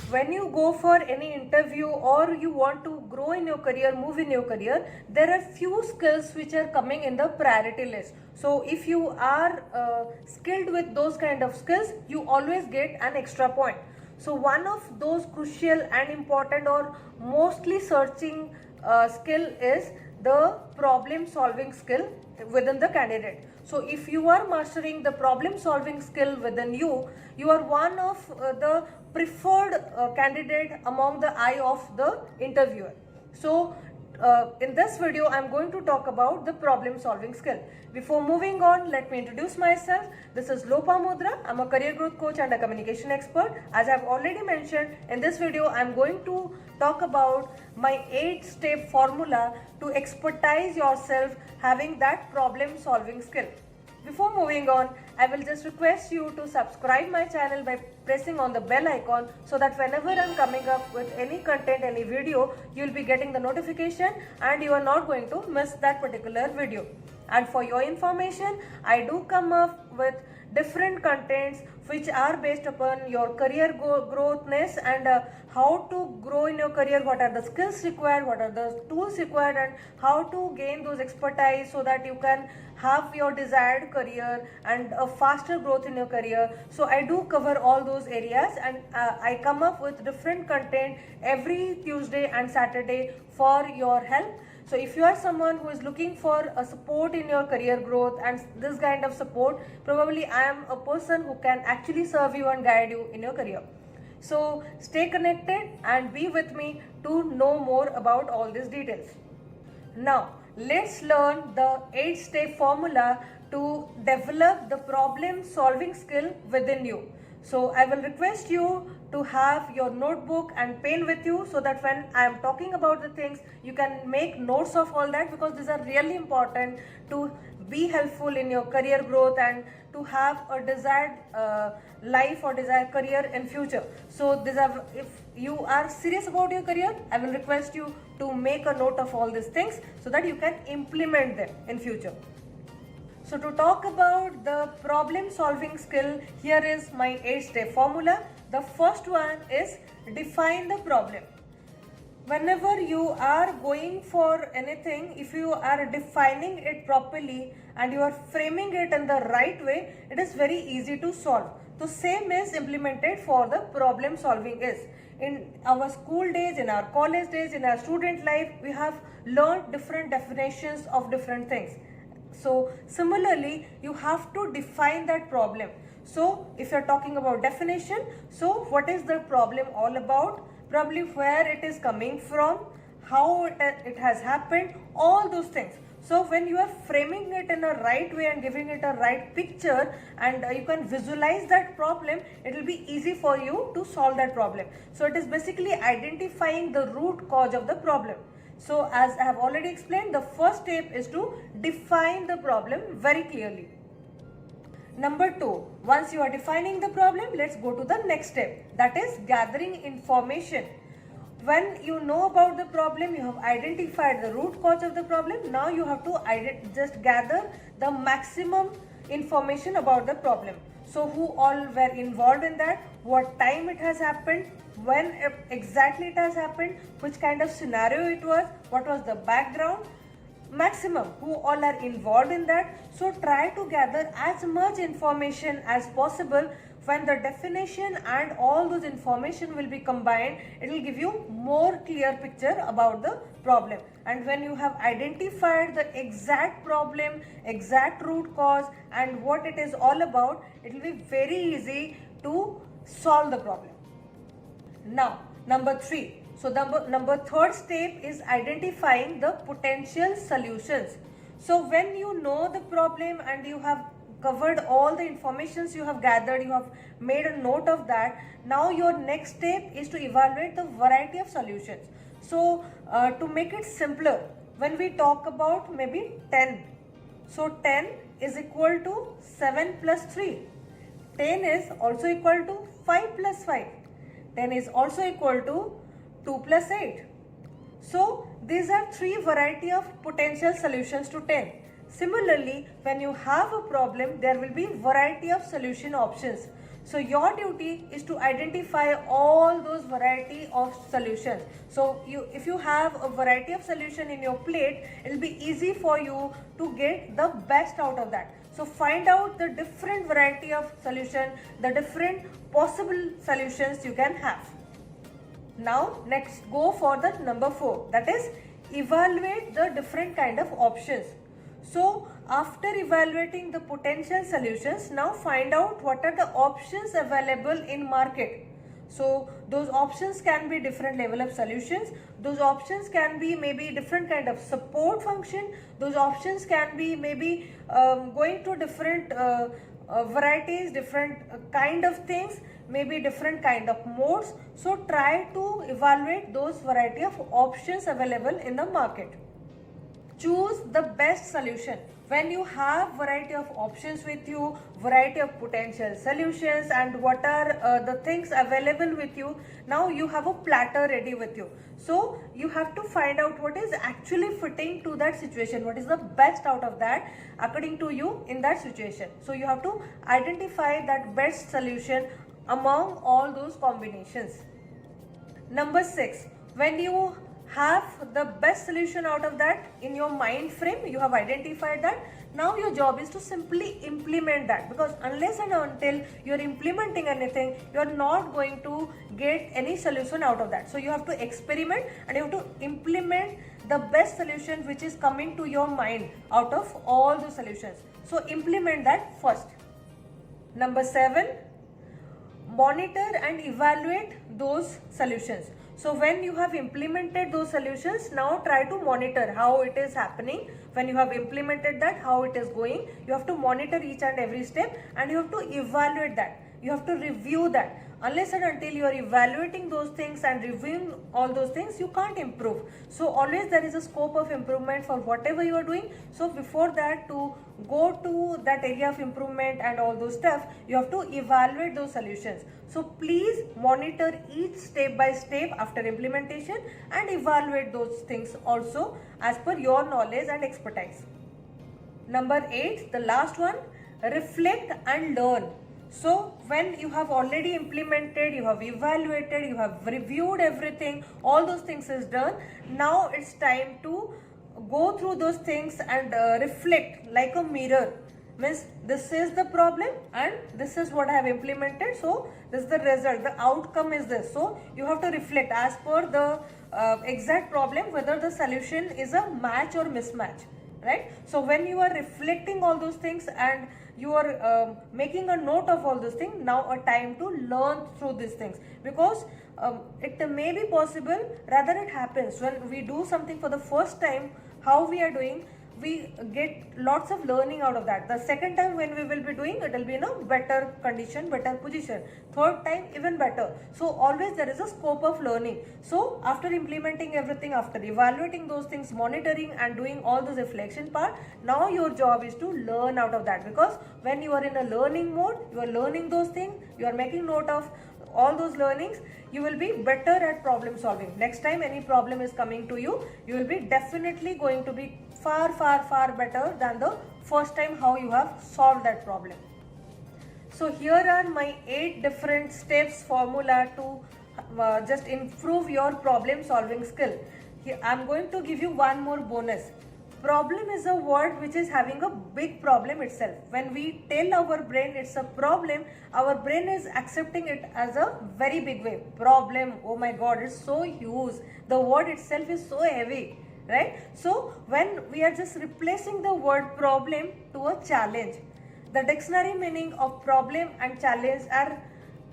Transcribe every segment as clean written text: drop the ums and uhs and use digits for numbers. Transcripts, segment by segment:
when you go for any interview or you want to grow in your career, move in your career, there are few skills which are coming in the priority list. So if you are skilled with those kind of skills, you always get an extra point. So one of those crucial and important or mostly searching skill is the problem solving skill within the candidate. So if you are mastering the problem solving skill within you, you are one of the preferred candidate among the eye of the interviewer. So in this video, I am going to talk about the problem solving skill. Before moving on, let me introduce myself. This is Lopamudra. I am a career growth coach and a communication expert. As I have already mentioned, in this video, I am going to talk about my 8-step formula to expertise yourself having that problem solving skill. Before moving on, I will just request you to subscribe my channel by pressing on the bell icon so that whenever I am coming up with any content, any video, you will be getting the notification and you are not going to miss that particular video. And for your information, I do come up with different contents which are based upon your career growthness and how to grow in your career, what are the skills required, what are the tools required, and how to gain those expertise so that you can have your desired career and a faster growth in your career. So I do cover all those areas, and I come up with different content every Tuesday and Saturday for your help. So if you are someone who is looking for a support in your career growth and this kind of support, probably I am a person who can actually serve you and guide you in your career. So stay connected and be with me to know more about all these details. Now let's learn the 8-step formula to develop the problem solving skill within you. So I will request you to have your notebook and pen with you so that when I am talking about the things, you can make notes of all that, because these are really important to be helpful in your career growth and to have a desired life or desired career in future. So these are, if you are serious about your career, I will request you to make a note of all these things so that you can implement them in future. So to talk about the problem solving skill, here is my 8-step formula. The first one is define the problem. Whenever you are going for anything, if you are defining it properly and you are framing it in the right way, it is very easy to solve. The same is implemented for the problem solving is. In our school days, in our college days, in our student life, we have learned different definitions of different things. So similarly, you have to define that problem. So if you are talking about definition, so what is the problem all about? Probably where it is coming from, how it has happened, all those things. So when you are framing it in a right way and giving it a right picture and you can visualize that problem, it will be easy for you to solve that problem. So it is basically identifying the root cause of the problem. So as I have already explained, the first step is to define the problem very clearly. Number 2, once you are defining the problem, let's go to the next step, that is gathering information. When you know about the problem, you have identified the root cause of the problem. Now you have to just gather the maximum information about the problem. So who all were involved in that, what time it has happened, when exactly it has happened, which kind of scenario it was, what was the background, maximum who all are involved in that. So try to gather as much information as possible. When the definition and all those information will be combined, it will give you more clear picture about the problem. And when you have identified the exact problem, exact root cause and what it is all about, it will be very easy to solve the problem. Now number 3. So number third step is identifying the potential solutions. So when you know the problem and you have covered all the informations you have gathered, you have made a note of that, now your next step is to evaluate the variety of solutions. So to make it simpler, when we talk about maybe 10, so 10 is equal to 7 plus 3, 10 is also equal to 5 plus 5, 10 is also equal to 2 plus 8. So these are 3 variety of potential solutions to 10. Similarly, when you have a problem, there will be variety of solution options. So your duty is to identify all those variety of solutions. So if you have a variety of solution in your plate, it will be easy for you to get the best out of that. So find out the different variety of solution, the different possible solutions you can have. Now next go for the number 4, that is evaluate the different kind of options. So after evaluating the potential solutions, now find out what are the options available in market. So those options can be different level of solutions, those options can be maybe different kind of support function, those options can be maybe going to different varieties, different kind of things, maybe different kind of modes. So try to evaluate those variety of options available in the market. Choose the best solution. When you have variety of options with you, variety of potential solutions, and what are the things available with you, now you have a platter ready with you. So you have to find out what is actually fitting to that situation, what is the best out of that according to you in that situation. So you have to identify that best solution among all those combinations. Number 6, when you have the best solution out of that in your mind frame, you have identified that, now your job is to simply implement that, because unless and until you are implementing anything, you are not going to get any solution out of that. So you have to experiment and you have to implement the best solution which is coming to your mind out of all the solutions. So implement that first. Number 7, monitor and evaluate those solutions. So when you have implemented those solutions, now try to monitor how it is happening. When you have implemented that, how it is going, you have to monitor each and every step and you have to evaluate that. You have to review that. Unless and until you are evaluating those things and reviewing all those things, you can't improve. So always there is a scope of improvement for whatever you are doing. So before that, to go to that area of improvement and all those stuff, you have to evaluate those solutions. So please monitor each step by step after implementation and evaluate those things also as per your knowledge and expertise. Number 8, the last one, reflect and learn. So when you have already implemented, you have evaluated, you have reviewed everything, all those things is done. Now it's time to go through those things and reflect like a mirror. Means this is the problem and this is what I have implemented. So this is the result, the outcome is this. So you have to reflect as per the exact problem whether the solution is a match or mismatch, right? So when you are reflecting all those things and you are making a note of all those things, now a time to learn through these things, because it may be possible, rather it happens when we do something for the first time, how we are doing, we get lots of learning out of that. The second time when we will be doing, it will be in a better condition, better position. Third time even better. So always there is a scope of learning. So after implementing everything, after evaluating those things, monitoring and doing all those reflection part, now your job is to learn out of that, because when you are in a learning mode, you are learning those things, you are making note of all those learnings, you will be better at problem solving. Next time any problem is coming to you, you will be definitely going to be far better than the first time how you have solved that problem. So here are my 8 different steps formula to just improve your problem solving skill. Here I am going to give you one more bonus. Problem is a word which is having a big problem itself. When we tell our brain it's a problem, our brain is accepting it as a very big way. Problem, oh my god, it's so huge. The word itself is so heavy, right? So when we are just replacing the word problem to a challenge, the dictionary meaning of problem and challenge are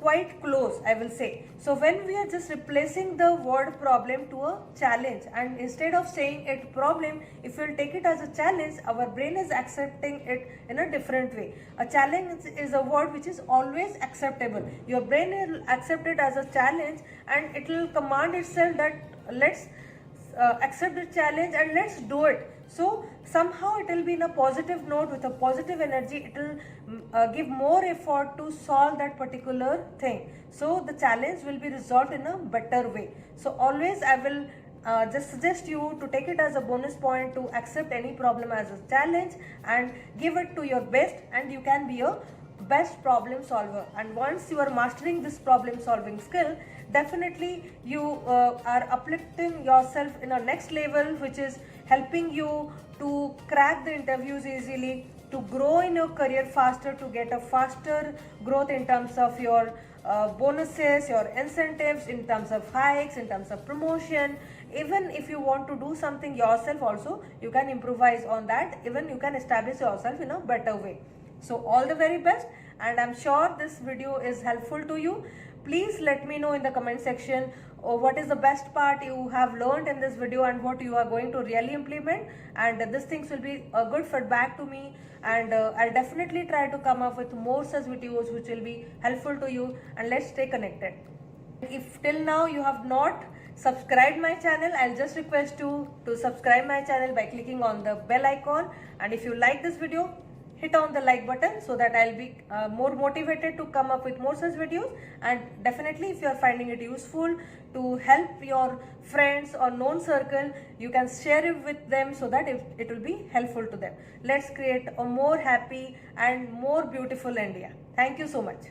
quite close, I will say. So when we are just replacing the word problem to a challenge, and instead of saying it problem, if we will take it as a challenge, our brain is accepting it in a different way. A challenge is a word which is always acceptable. Your brain will accept it as a challenge and it will command itself that let's accept the challenge and let's do it. So somehow it will be in a positive note with a positive energy. It will give more effort to solve that particular thing. So the challenge will be resolved in a better way. So always I will just suggest you to take it as a bonus point to accept any problem as a challenge and give it to your best, and you can be a best problem solver. And once you are mastering this problem solving skill, definitely you are uplifting yourself in a next level, which is helping you to crack the interviews easily, to grow in your career faster, to get a faster growth in terms of your bonuses, your incentives, in terms of hikes, in terms of promotion. Even if you want to do something yourself also, you can improvise on that. Even you can establish yourself in a better way. So all the very best, and I'm sure this video is helpful to you. Please let me know in the comment section what is the best part you have learned in this video and what you are going to really implement, and these things will be a good feedback to me, and I'll definitely try to come up with more such videos which will be helpful to you, and let's stay connected. If till now you have not subscribed my channel, I'll just request you to subscribe my channel by clicking on the bell icon, and if you like this video, hit on the like button so that I'll be more motivated to come up with more such videos. And definitely, if you are finding it useful to help your friends or known circle, you can share it with them so that it will be helpful to them. Let's create a more happy and more beautiful India. Thank you so much.